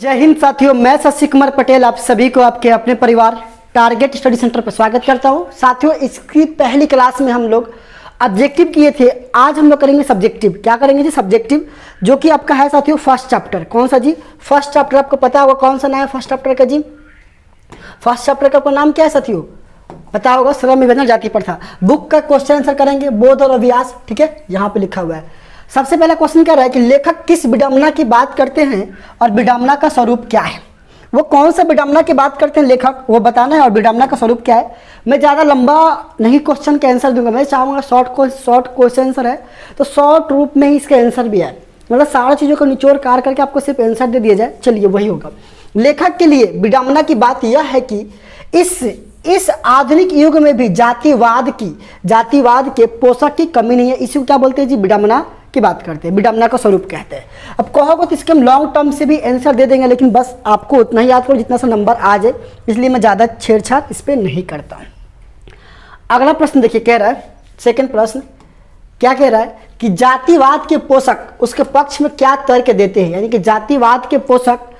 जय हिंद साथियों, मैं शशि कुमार पटेल आप सभी को आपके अपने परिवार टारगेट स्टडी सेंटर पर स्वागत करता हूं। साथियों, इसकी पहली क्लास में हम लोग ऑब्जेक्टिव किए थे। आज हम लोग करेंगे सब्जेक्टिव। क्या करेंगे जी? सब्जेक्टिव, जो कि आपका है साथियों फर्स्ट चैप्टर। कौन सा जी? First chapter. आपको पता होगा कौन सा नाम है फर्स्ट चैप्टर का जी? फर्स्ट चैप्टर का नाम क्या है साथियों? पता होगा, श्रम विभाजन जाति प्रथा। बुक का क्वेश्चन आंसर करेंगे, बोध और अभ्यास। ठीक है, यहाँ पे लिखा हुआ है। सबसे पहला क्वेश्चन क्या रहा है कि लेखक किस विडंबना की बात करते हैं और विडंबना का स्वरूप क्या है? वो कौन सा विडंबना की बात करते हैं लेखक, वो बताना है, और विडंबना का स्वरूप क्या है। मैं ज़्यादा लंबा नहीं क्वेश्चन का आंसर दूंगा, मैं चाहूँगा शॉर्ट क्वेश्चन आंसर है तो शॉर्ट रूप में ही इसका आंसर भी है, मतलब सारा चीज़ों को निचोड़ कार करके आपको सिर्फ आंसर दे दिया जाए। चलिए वही होगा। लेखक के लिए विडंबना की बात यह है कि इस आधुनिक युग में भी जातिवाद के पोषक की कमी नहीं है। इसी को क्या बोलते हैं जी? विडंबना की बात करते हैं, विडंबना का स्वरूप कहते हैं। अब कहोगे तो इसके हम लॉन्ग टर्म से भी आंसर दे देंगे, लेकिन बस आपको उतना ही याद करो जितना सा नंबर आ जाए, इसलिए मैं ज़्यादा छेड़छाड़ इस पर नहीं करता हूँ। अगला प्रश्न देखिए, कह रहा है सेकंड प्रश्न क्या कह रहा है कि जातिवाद के पोषक उसके पक्ष में क्या तर्क देते हैं, यानी कि जातिवाद के पोषक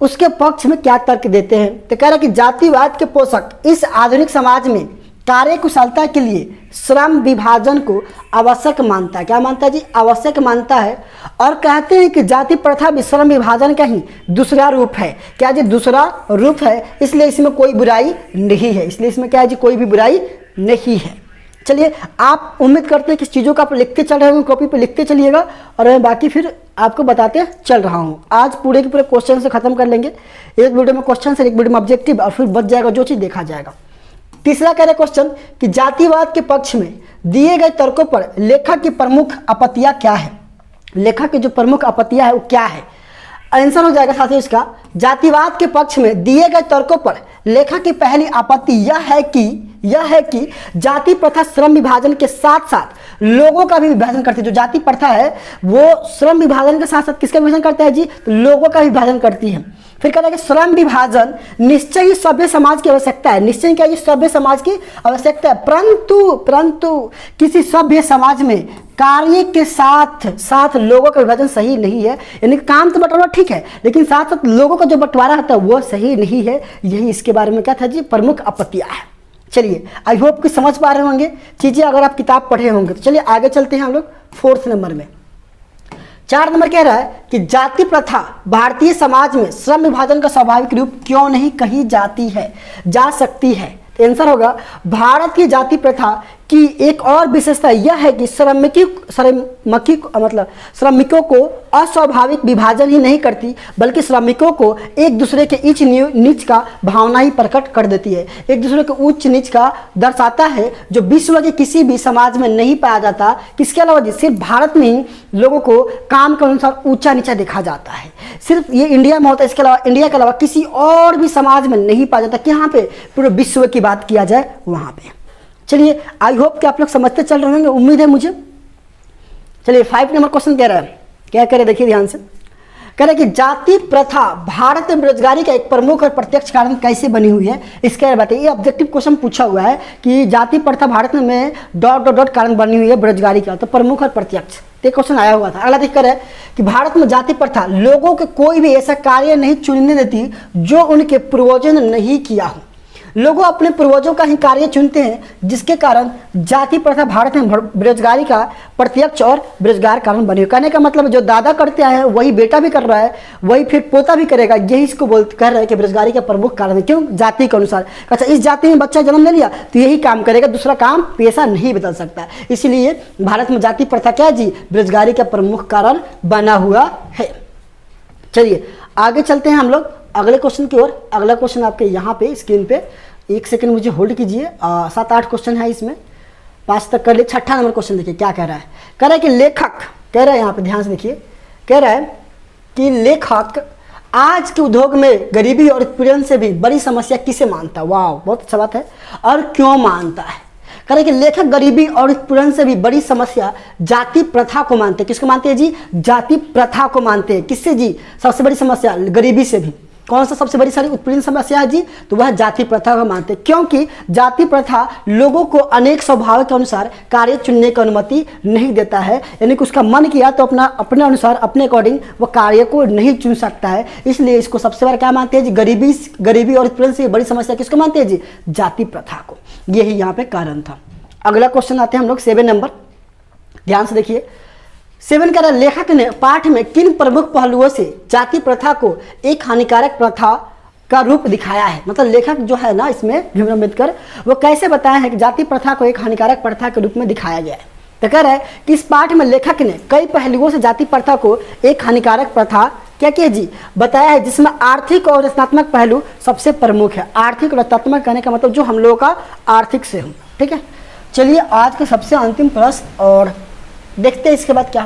उसके पक्ष में क्या तर्क देते हैं। तो कह रहा है कि जातिवाद के पोषक इस आधुनिक समाज में कार्यकुशलता के लिए श्रम विभाजन को आवश्यक मानता है। क्या मानता है जी? आवश्यक मानता है। और कहते हैं कि जाति प्रथा भी श्रम विभाजन का ही दूसरा रूप है। क्या जी? दूसरा रूप है, इसलिए इसमें कोई बुराई नहीं है। इसलिए इसमें क्या है जी? कोई भी बुराई नहीं है। चलिए, आप उम्मीद करते हैं कि चीज़ों को आप लिखते चल रहे होंगे, कॉपी पे लिखते चलिएगा और मैं बाकी फिर आपको बताते चल रहा हूँ। आज पूरे के पूरे क्वेश्चन से खत्म कर लेंगे। एक वीडियो में क्वेश्चन से, एक वीडियो में ऑब्जेक्टिव, और फिर बच जाएगा जो चीज़ देखा जाएगा। तीसरा कह रहे क्वेश्चन कि जातिवाद के पक्ष में दिए गए तर्कों पर लेखक की प्रमुख आपत्तियां क्या है। लेखक की जो प्रमुख आपत्तियां है वो क्या है? आंसर हो जाएगा साथियों इसका, जातिवाद के पक्ष में दिए गए तर्कों पर लेखक की पहली आपत्ति यह है कि जाति प्रथा श्रम विभाजन के साथ साथ लोगों का भी विभाजन करती है। जो जाति प्रथा है वो श्रम विभाजन के साथ साथ किसका विभाजन करता है जी? तो लोगों का विभाजन करती है। फिर कहता है कि श्रम विभाजन निश्चय ही सभ्य समाज की आवश्यकता है। निश्चय क्या है? सभ्य समाज की आवश्यकता है, परंतु किसी सभ्य समाज में कार्य के साथ साथ लोगों का विभाजन सही नहीं है। यानी काम तो बंटवारा ठीक है, लेकिन साथ साथ लोगों का जो बंटवारा होता है वो सही नहीं है। यही इसके बारे में क्या था जी? प्रमुख आपत्तियां है। चलिए, आई होप कि समझ पा रहे होंगे चीजें अगर आप किताब पढ़े होंगे। तो चलिए आगे चलते हैं हम लोग फोर्थ नंबर में। 4 नंबर कह रहा है कि जाति प्रथा भारतीय समाज में श्रम विभाजन का स्वाभाविक रूप क्यों नहीं कही जा सकती है। तो आंसर होगा, भारत की जाति प्रथा की एक और विशेषता यह है कि श्रमिकों को अस्वाभाविक विभाजन ही नहीं करती, बल्कि श्रमिकों को एक दूसरे के ऊंच नीच का भावना ही प्रकट कर देती है। एक दूसरे के ऊंच नीच का दर्शाता है, जो विश्व के किसी भी समाज में नहीं पाया जाता। किसके अलावा जी? सिर्फ भारत में ही लोगों को काम के अनुसार ऊंचा नीचा देखा जाता है। सिर्फ ये इंडिया में होता है, इसके अलावा इंडिया के अलावा किसी और भी समाज में नहीं पाया जाता। कि यहाँ पे पूरे विश्व की बात किया जाए वहाँ पे। चलिए, आई होप कि आप लोग समझते चल रहे होंगे, उम्मीद है मुझे। चलिए 5 नंबर क्वेश्चन कह रहा है, क्या कह रहे हैं देखिए ध्यान से। कह रहे हैं कि जाति प्रथा भारत में बेरोजगारी का एक प्रमुख और प्रत्यक्ष कारण कैसे बनी हुई है, इसके बारे में बताइए। ये ऑब्जेक्टिव क्वेश्चन पूछा हुआ है कि जाति प्रथा भारत में ... कारण बनी हुई है बेरोजगारी का, तो प्रमुख और प्रत्यक्ष ये क्वेश्चन आया हुआ था। अगला दिक्कत है कि भारत में जाति प्रथा लोगों के कोई भी ऐसा कार्य नहीं चुनने देती जो उनके पूर्वजों ने नहीं किया हो। लोगों अपने पूर्वजों का ही कार्य चुनते हैं, जिसके कारण जाति प्रथा भारत में बेरोजगारी का प्रत्यक्ष और बेरोजगार कारण बनी हुई। कहने का मतलब जो दादा करते आए हैं वही बेटा भी कर रहा है, वही फिर पोता भी करेगा। यही इसको कह रहे हैं कि बेरोजगारी का प्रमुख कारण है। क्यों? जाति के अनुसार। अच्छा, इस जाति में बच्चा जन्म ले लिया तो यही काम करेगा, दूसरा काम पेशा नहीं बदल सकता। इसीलिए भारत में जाति प्रथा क्या जी? बेरोजगारी का प्रमुख कारण बना हुआ है। चलिए आगे चलते हैं हम लोग अगले क्वेश्चन की ओर। अगला क्वेश्चन आपके यहाँ पे स्क्रीन पे, एक सेकंड मुझे होल्ड कीजिए। 7-8 क्वेश्चन है इसमें, 5 तक कर ले। 6ठा नंबर क्वेश्चन देखिए क्या कह रहा है। कह रहा है कि लेखक, कह रहा है यहाँ पे ध्यान से देखिए, कह रहा है कि लेखक आज के उद्योग में गरीबी और उत्पीड़न से भी बड़ी समस्या किसे मानता है। वाह, बहुत अच्छा बात है। और क्यों मानता है? कह रहे हैं कि लेखक गरीबी और उत्पीड़न से भी बड़ी समस्या जाति प्रथा को मानते हैं। किसको मानते हैं जी? जाति प्रथा को मानते हैं। किससे जी? सबसे बड़ी समस्या गरीबी से भी। कौन सा सबसे बड़ी सारी उत्पीड़न समस्या है जी? तो वह जाति प्रथा को मानते हैं, क्योंकि जाति प्रथा लोगों को अनेक स्वभाव के अनुसार कार्य चुनने की अनुमति नहीं देता है, यानी कि उसका मन किया तो अपने अनुसार अपने अकॉर्डिंग वो कार्य को नहीं चुन सकता है। इसलिए इसको सबसे बड़ा क्या मानते हैं जी? गरीबी और उत्पीड़न से बड़ी समस्या किसको मानते हैं जी? जाति प्रथा को। यही यहाँ पे कारण था। अगला क्वेश्चन आते हैं हम लोग 7 नंबर, ध्यान से देखिए। 7 कह रहा है, लेखक ने पाठ में किन प्रमुख पहलुओं से जाति प्रथा को एक हानिकारक प्रथा का रूप दिखाया है? मतलब लेखक जो है ना इसमें भीमराव अम्बेडकर, वो कैसे बताया है कि जाति प्रथा को एक हानिकारक प्रथा के रूप में दिखाया गया है? तो कह रहा है कि इस पाठ में लेखक ने कई पहलुओं से जाति प्रथा को एक हानिकारक प्रथा क्या किया जी? बताया है, जिसमें आर्थिक और रचनात्मक पहलू सबसे प्रमुख है। आर्थिक और रचनात्मक कहने का मतलब जो हम लोगों का आर्थिक से हो, ठीक है। चलिए आज का सबसे अंतिम प्रश्न और देखते हैं इसके बाद क्या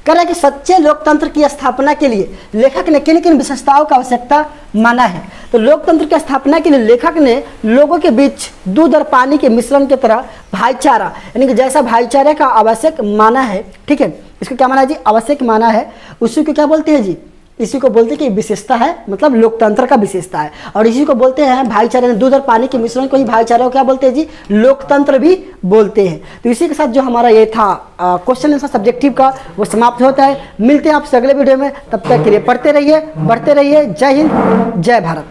कह रहा है कि सच्चे लोकतंत्र की स्थापना के लिए लेखक ने किन किन विशेषताओं का आवश्यकता माना है? तो लोकतंत्र की स्थापना के लिए लेखक ने लोगों के बीच दूध और पानी के मिश्रण की तरह भाईचारा, यानी कि जैसा भाईचारे का आवश्यक माना है, ठीक है, इसको क्या माना जी? आवश्यक माना है। उसी को क्या बोलते हैं जी? इसी को बोलते हैं कि विशेषता है, मतलब लोकतंत्र का विशेषता है। और इसी को बोलते हैं भाईचारे, दूध और पानी के मिश्रण को ही भाईचारा को क्या बोलते हैं जी? लोकतंत्र भी बोलते हैं। तो इसी के साथ जो हमारा ये था क्वेश्चन आंसर सब्जेक्टिव का, वो समाप्त होता है। मिलते हैं आपसे अगले वीडियो में, तब तक के लिए पढ़ते रहिए, बढ़ते रहिए। जय हिंद, जय भारत।